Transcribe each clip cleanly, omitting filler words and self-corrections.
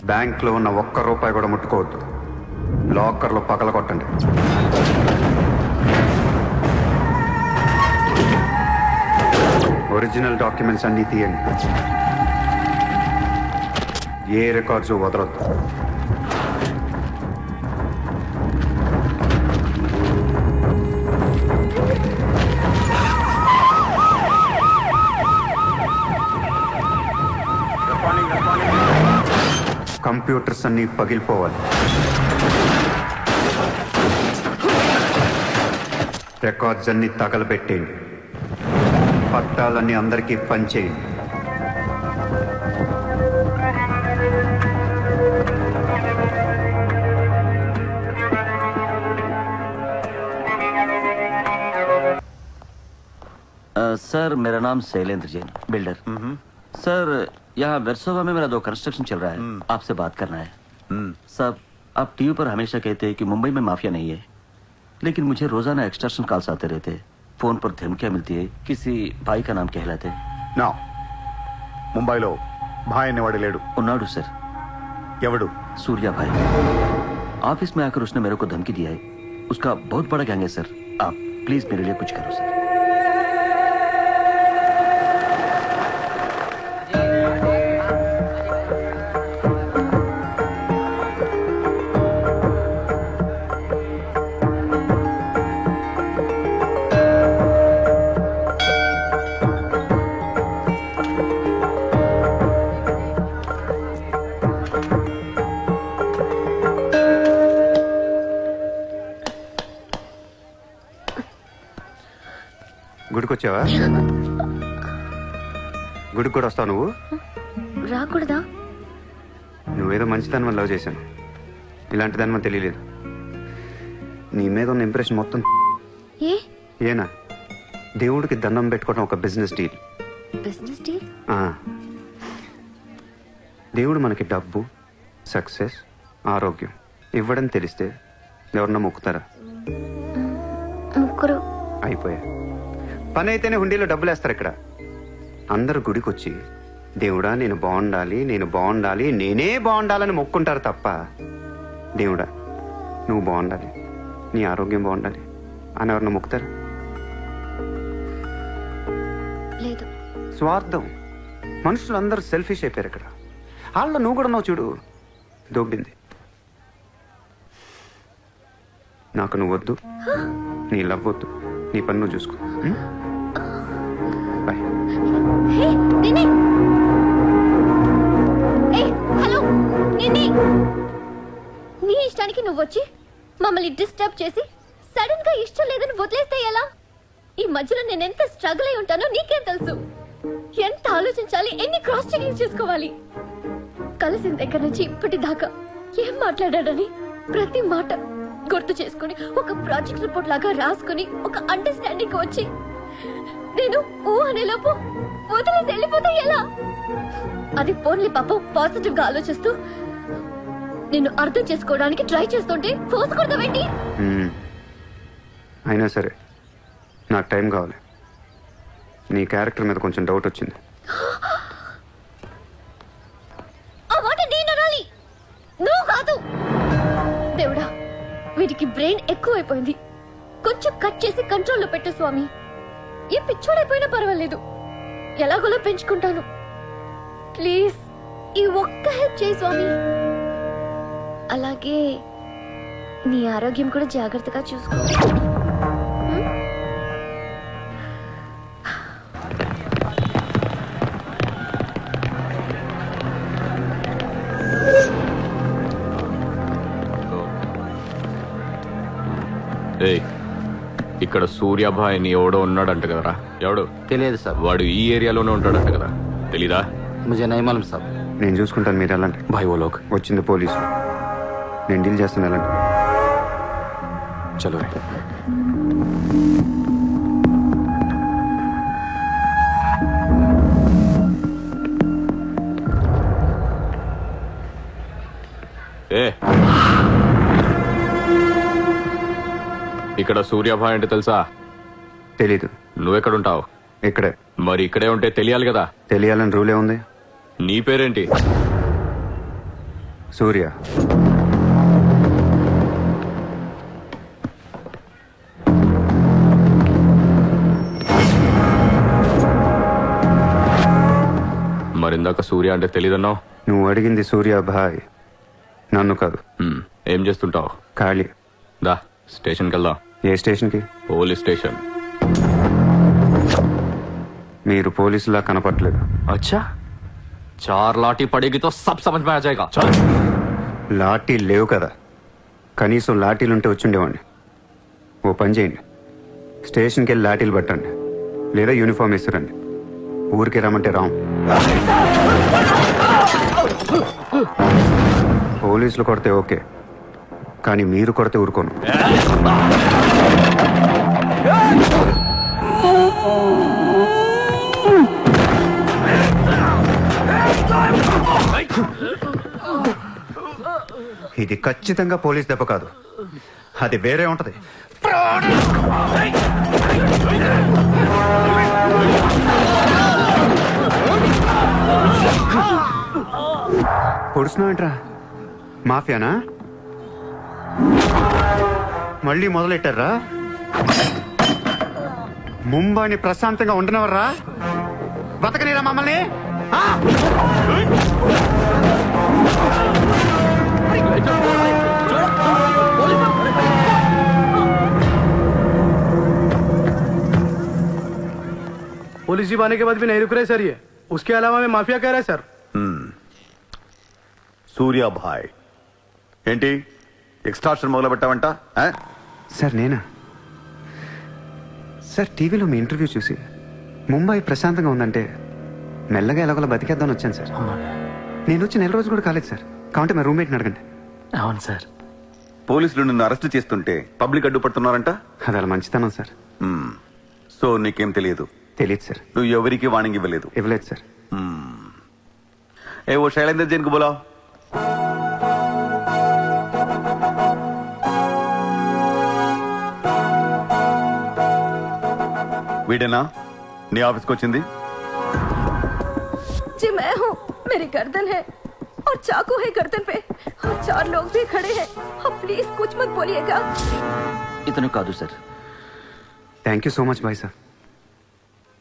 బ్యాంక్లో ఉన్న ఒక్క రూపాయి కూడా ముట్టుకోవద్దు. లాకర్లో పగల కొట్టండి. ఒరిజినల్ డాక్యుమెంట్స్ అన్నీ తీయండి. ఏ రికార్డ్స్ వదలొద్దు. కంప్యూటర్స్ అన్నీ పగిలిపోవాలి. రికార్డ్స్ అన్నీ తగలబెట్టేయండి. పట్టాలన్నీ అందరికీ పంచేయండి. सर मेरा नाम शैलेंद्र जैन, बिल्डर। सर यहाँ वेरसोवा में मेरा 2 कंस्ट्रक्शन चल रहा है, आपसे बात करना है। सर आप टीवी पर हमेशा कहते हैं कि मुंबई में माफिया नहीं है, लेकिन मुझे रोजाना एक्सटॉर्शन कॉल्स आते रहते हैं। फोन पर धमकियां मिलती है, किसी भाई का नाम कहलाते। నా ముంబైలో భాయ్ అనేవాడు లేడు. उन्नाडु सर। ఎవడు? सूर्या भाई। ऑफिस में आकर उसने मेरे को धमकी दिया है। उसका बहुत बड़ा गैंग है सर। आप प्लीज मेरे लिए कुछ करो सर। గుడికి వచ్చావా? గుడికి కూడా వస్తావు నువ్వు? రాకూడదా? నువ్వేదో మంచిదాన్ని లవ్ చేశాను, ఇలాంటి దాని మనం తెలియలేదు. నీ మీద ఉన్న ఇంప్రెషన్ మొత్తం ఏనా దేవుడికి దండం పెట్టుకోవడం ఒక బిజినెస్ డీల్. Business deal? దేవుడు మనకి డబ్బు, సక్సెస్, ఆరోగ్యం ఇవ్వడం తెలిస్తే ఎవరన్నా మొక్కుతారా? ముగ్గురు అయిపోయా. పని అయితేనే హుండీలో డబ్బులు వేస్తారు. ఇక్కడ అందరు గుడికి వచ్చి దేవుడా నేను బాగుండాలి, నేను బాగుండాలి, నేనే బాగుండాలని మొక్కుంటారు తప్ప దేవుడా నువ్వు బాగుండాలి, నీ ఆరోగ్యం బాగుండాలి అని ఎవరన్నా మొక్కుతారు? లేదు. స్వార్థం. మనుషులందరూ సెల్ఫిష్ అయిపోయారు ఇక్కడ. వాళ్ళ నువ్వు కూడా ఉన్నావు చూడు, దొబ్బింది. నాకు నువ్వు వద్దు, నీ లవ్ వద్దు, నీ పని నువ్వు చూసుకో. బాయ్. హలో, నీ ఇష్టానికి నువ్వు వచ్చి మమ్మల్ని డిస్టర్బ్ చేసి సడన్ గా ఇష్టం లేదని వదిలేస్తే ఎలా? ఈ మధ్యలో నేను ఎంత స్ట్రగుల్ అయి ఉంటానో నీకేం తెలుసు? ఎంత ఆలోచించాలి, ఎన్ని క్రాస్ చెకింగ్ చేసుకోవాలి. కలిసిన దగ్గర నుంచి ఇప్పటిదాకా ఏం మాట్లాడాడని ప్రతి మాట గుర్తు చేసుకుని ఒక ప్రాజెక్ట్ రిపోర్ట్ లాగా రాసుకుని ఒక అండర్స్టాండింగ్ వచ్చి నేను ఓ అనేలోపు వదిలేసి వెళ్ళిపోతే ఎలా? అది పోన్లీ పాపం పాజిటివ్ గా ఆలోచిస్తూ నేను అర్థం చేసుకోవడానికి ట్రై చేస్తుంటే ఫోర్స్ కొడతావేంటి? అయినా సరే నాకు టైం కావాలి. నీ క్యారెక్టర్ మీద కొంచెం డౌట్ వచ్చింది. ఆ మాట నేను అనాలి, నువ్వు కాదు. దేవుడా, వీటికి బ్రెయిన్ ఎక్కువైపోయింది. కొంచెం కట్ చేసి కంట్రోల్లో పెట్టు స్వామి. ఏ పిచ్చోడైపోయినా పర్వాలేదు, ఎలాగోలా పెంచుకుంటాను. ప్లీజ్ ఈ ఒక్క హెల్ప్ చేయి స్వామి. అలాగే నీ ఆరోగ్యం కూడా జాగ్రత్తగా చూసుకో. ఇక్కడ సూర్యాభాయ్ అని ఎవడో ఉన్నాడంట కదరా? ఎవడు? తెలియదు సార్. వాడు ఈ ఏరియాలోనే ఉంటాడంట కదా, తెలీదా? मुझे नहीं मालूम साहब। నేను చూసుకుంటాను, మీరు వెళ్ళండి. భాయ్ ఓ లోక్ వచ్చింది పోలీసు, నేను డీల్ చేస్తాను, వెళ్ళండి. చలో రే. ఇక్కడ సూర్యాభాయ్ అంటే తెలుసా? తెలీదు. నువ్వెక్కడుంటావు? ఇక్కడే. మరి ఇక్కడే ఉంటే తెలియాలి కదా. తెలియాలని రూలే ఉంది. నీ పేరేంటి? సూర్య. మరిందాక సూర్య అంటే తెలీదన్నావు. నువ్వు అడిగింది సూర్యాభాయ్, నన్ను కాదు. ఏం చేస్తుంటావు? ఖాళీ. దా స్టేషన్కి వెళ్దాం. ఏ స్టేషన్కి? Police station. మీరు పోలీసులా కనపట్లేదు. అచ్చా, 4 लाठी पड़ेगी तो सब समझ में आ जाएगा. चल. లాఠీ లేవు కదా, కనీసం లాఠీలుంటే వచ్చుండేవాడిని. ఓ పని చేయండి, స్టేషన్కి వెళ్ళి లాఠీలు పట్టండి, లేదా యూనిఫామ్ వేస్తారండి. ఊరికి రమ్మంటే రాం. పోలీసులు కొడితే ఓకే, కానీ మీరు కొడితే ఊరుకోను. ఇది ఖచ్చితంగా పోలీస్ దెబ్బ కాదు, అది వేరే ఉంటది. పొడుస్తున్నావేంట్రా? మాఫియానా? మళ్ళీ మొదలెట్టారా? ముంబైని ప్రశాంతంగా ఉండనవర్రా? బతకనీరా మమ్మల్ని? ఆ? पुलिस जीप आने के बाद भी नहीं रुक रहे सर ये. उसके अलावा मैं माफिया कह रहा है सर. సూర్యాభాయ్ ఏంటి ఎక్స్ట్రాక్షన్ మొదలు పెట్టావంట? సార్ నేనా? సార్ టీవీలో మీ ఇంటర్వ్యూ చూసి ముంబై ప్రశాంతంగా ఉందంటే మెల్లగా ఎలాగోలా బతికేద్దామని వచ్చాను సార్. నేను వచ్చి 1 రోజు కూడా కాలేదు సార్. కాబట్టి మా రూమ్మేట్ని అడగండి. అవును సార్. పోలీసులు నిన్ను అరెస్ట్ చేస్తుంటే పబ్లిక్ అడ్డుపడుతున్నారంట. అది అలా మంచితనం సార్. సో నీకేం తెలియదు? తెలియదు సార్. నువ్వు ఎవరికి వార్నింగ్ ఇవ్వలేదు? ఇవ్వలేదు సార్. ఏ ఓ శైలేందర్ జైన్ కు బోలావ్. వీడేనా నీ ఆఫీస్కి వచ్చింది? जी मैं हूँ. मेरी गर्दन है और चाकू है गर्दन पे और 4 लोग भी खड़े हैं. आप प्लीज कुछ मत बोलिएगा. ఇతను కాదు sir. Thank you so much bye sir.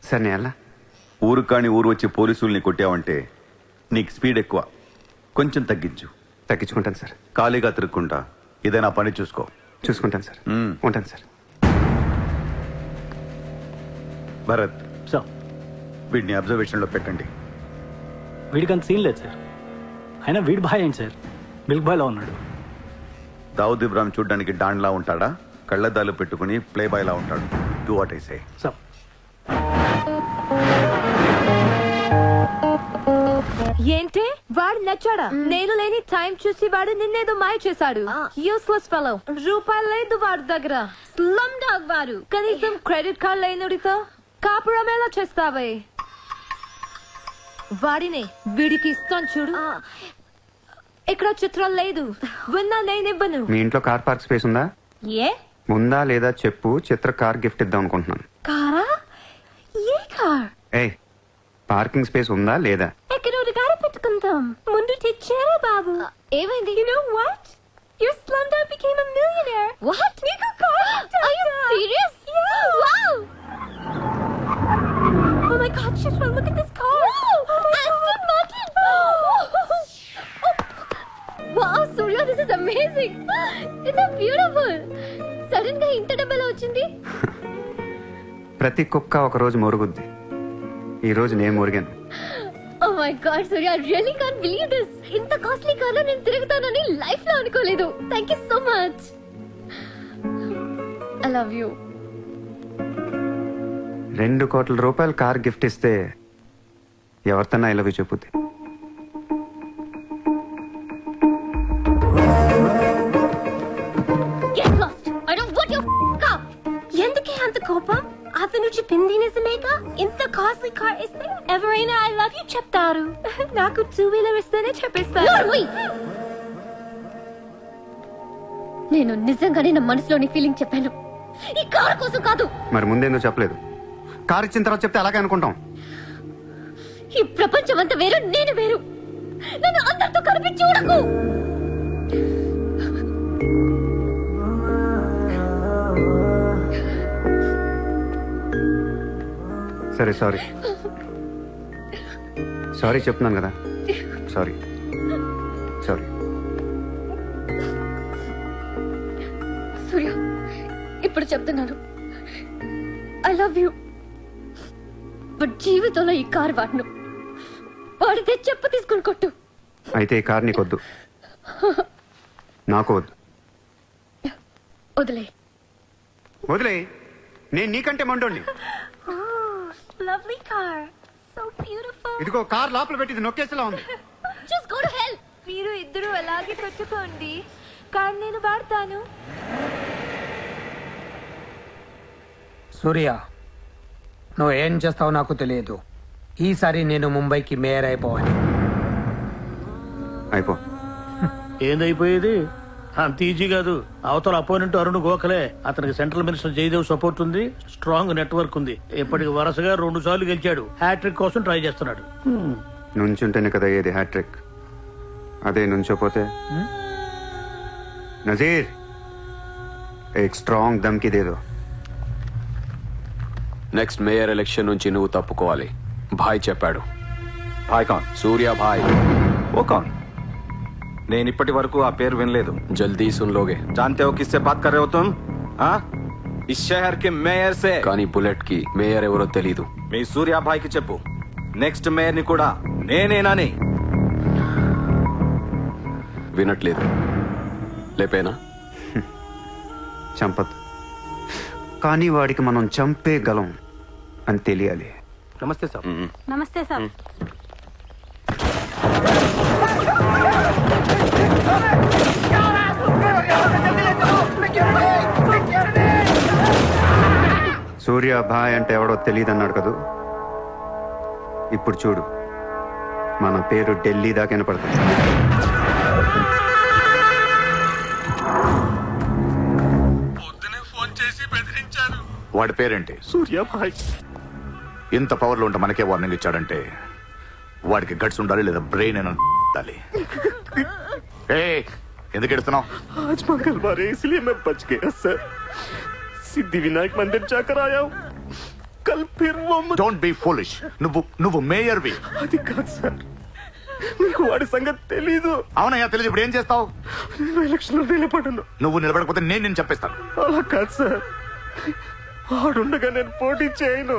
Sir నేను ఎలా? ఊరు కాని ఊరు వచ్చి పోలీసుల్ని కొట్టావంటే నీకు స్పీడ్ ఎక్కువ, కొంచెం తగ్గించు. తగ్గించుకుంటాను సార్. ఖాళీగా తిరుక్కుంటా ఏదైనా పని చూసుకో. చూసుకుంటాను సార్. ఉంటాను సార్. భరత్ సార్ వీడిని అబ్జర్వేషన్ లో పెట్టండి. వీడికి అంత సీన్ లేదు సార్. అయినా వీడి భాయ్ ఏంటి సార్, మిల్క్ బాయ్లా ఉన్నాడు. దావుద్ ఇబ్రాహిం చూడ్డానికి డాన్లా ఉంటాడా? కళ్ళద్దాలు పెట్టుకుని ప్లే బాయ్ లా ఉంటాడు. Do what I say. Sir ఏంటి వాడు నచ్చాడా? నేను లేని టైం చూసి వాడు నిన్నేదో మాయ చేశాడు. Useless fellow. రూపాయలు లేదు వాడి దగ్గర. స్లమ్ డాగ్ వాడు. కనీసం క్రెడిట్ కార్డ్ లేనుడితో కాపురం ఎలా చేస్తావే? వాడినే వీడికి ఇస్తాను చూడు. ఇక్కడ చిత్రం లేదు. విన్నా నేనివ్వను. మీ ఇంట్లో కార్ పార్క్ స్పేస్ ఉందా? ఏ ఉందా లేదా చెప్పు, చిత్ర కార్ గిఫ్ట్ ఇద్దాం అనుకుంటున్నాను. కారా? ఏ కార్? ఏ పార్కింగ్ స్పేస్ ఉందా లేదా? ఎక్కడ గారి పెట్టుకుందాం. ముందు తెచ్చారా బాబు? ఏమైంది? You know what? Your slumdog became a millionaire. What? నీకు car Are you serious? Yeah. Wow! Oh my God, Shishma, look at this car. Oh my Aston Martin! Wow, Surya, this is amazing. It's so beautiful. Sudden గా ఇంత డబ్బులు వచ్చింది. ప్రతి కుక్క ఒక రోజు మొరుగుద్ది. ఈ రోజు నేను మురిగాను. Oh my God, Surya, I really can't believe this. ఇంత కాస్ట్లీ కార్ లో నేను తిరుగుతానని లైఫ్ లో అనుకోలేదు. Thank you so much. I love you. 2 కోట్ల రూపాయలు కార్ గిఫ్ట్ ఇస్తే ఎవరితోనా ఐ లవ్ యూ చెప్పుద్ది. Get lost. I don't want your car. ఎందుకే అంత కోపం? అతను చెప్పింది నిజమేగా? ఇంత కాస్ట్లీ కార్ ఇస్తే ఎవరైనా ఐ లవ్ యూ చెప్తారు. నాకు 2-wheeler ఇస్తేనే చెప్పేస్తారు. Norway. నేను నిజంగానే నా మనసులోని ఫీలింగ్ చెప్పాను. ఈ కార్ కోసం కాదు. మరి ముందేందో చెప్పలేదు? కార్ ఇచ్చిన తర్వాత చెప్తే అలాగే అనుకుంటాం. ఈ ప్రపంచం అంతా వేరు, నేను వేరు. నన్ను అందరితో కలిపి చూడకు. సరే సారీ సారీ చెప్తున్నాను కదా. Sorry sorry. సూర్య, ఇప్పుడు చెప్తున్నాను, ఐ లవ్ యూ. బట్ జీవితంలో ఈ కారు వాడను. వాడితే చెప్ప తీసుకుని కొట్టు. అయితే ఈ కార్ నీకొద్దు, నాకు వద్దు. వదిలే. వదిలే, నేను నీకంటే మండోండి. Lovely car, so beautiful. ఇదిగో కార్ లోపల పెట్టింది నొక్కేసేలా ఉంది. Just go to hell. మీరు ఇద్దరు అలాగే పెట్టుకోండి, కార్ నేను వాడతాను. సూర్య, నువ్వు ఏం చేస్తావో నాకు తెలియదు. ఈసారి నేను ముంబైకి మేయర్ అయిపోవాలి. అయిపో. ఏందైపోయేది? అంత ఈజీ కాదు. అవతల అపోనెంట్ అరుణ్ గోఖలే. అతనికి సెంట్రల్ మినిస్టర్ జయదేవ్ సపోర్ట్ ఉంది, స్ట్రాంగ్ నెట్వర్క్ ఉంది. ఇప్పటికి వరుసగా 2 సార్లు గెలిచాడు. హ్యాట్రిక్ కోసం ట్రై చేస్తున్నాడు. నుంచుంటేనే కదా ఏది హ్యాట్రిక్. అదే నుంచోపోతే నజీర్ एक स्ट्रांग धमकी दे दो. నెక్స్ట్ మేయర్ ఎలక్షన్ నుంచి నువ్వు తప్పుకోవాలి. భాయ్ చెప్పాడు. భాయ్ కాన్? సూర్య భాయ్. ఓ కాన్? నేను ఇప్పటి వరకు ఆ పేరు వినలేదు. జల్దీ సున్ లోగే. जानते हो किससे बात कर रहे हो तुम? हाँ? इस शहर के మేయర్ से. కానీ బుల్లెట్ కి మేయర్ ఎవరో తెలీదు. మీ సూర్య భాయ్కి చెప్పు, నెక్స్ట్ మేయర్ ని కూడా నేనేనని. వినట్లేదు. లేపేనా? చంపదు, కానీ వాడికి మనం చంపేయగలం అని తెలియాలి. నమస్తే సార్. నమస్తే సార్. సూర్య భాయ్ అంటే ఎవడో తెలియదు అన్నాడు కదూ. ఇప్పుడు చూడు, మన పేరు ఢిల్లీ దాకా వినపడుతుంది. వాడి పేరేంటి? సూర్య భాయ్. ఇంత పవర్ లో ఉంటే మనకే వార్నింగ్ ఇచ్చాడంటే వాడికి గట్స్ ఉండాలి, లేదా బ్రెయిన్ ఉండాలి. ఎందుకు ఎడుతున్నావు? आज मंगलवार है इसलिए मैं बच गया सर. सिद्धि विनायक मंदिर जाकर आया हूँ. कल फिर वो డోంట్ బీ ఫూలిష్. నువ్వు మేయర్వి. అది కాదు సార్, మీకు వాడి సంగతి తెలీదు. అవునయ్యా తెలియదు. ఇప్పుడు ఏం చేస్తావు? నేను ఎలక్షన్ లో నిలబడను. నువ్వు నిలబడకపోతే నేను నిన్ను చంపేస్తాను. అలా కాదు సార్, వాడుండగా నేను పోటీ చేయను.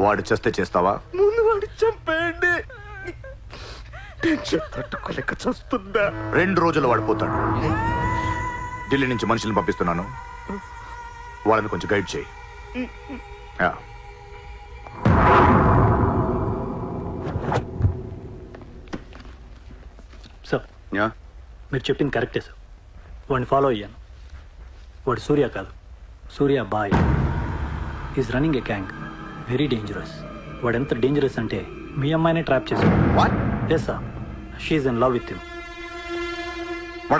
వాడు చేస్తే చేస్తావా? ముందు వాడి చంపేయండి. టెన్షన్ తట్టుకోలేక చస్తుందా. 2 రోజులు వాడిపోతాడు. ఢిల్లీ నుంచి మనుషుల్ని పంపిస్తున్నాను, వాళ్ళని కొంచెం గైడ్ చేయి. యా. Sir, yeah. మీరు చెప్పింది కరెక్టే సార్. వాడిని ఫాలో అయ్యాను. వాడు సూర్య కాదు, Surya boy. Is running a gang, very dangerous. వాడు ఎంత డేంజరస్ అంటే మీ అమ్మాయినే ట్రాప్ చేశాడు. What? Yes sir, she's in love with him.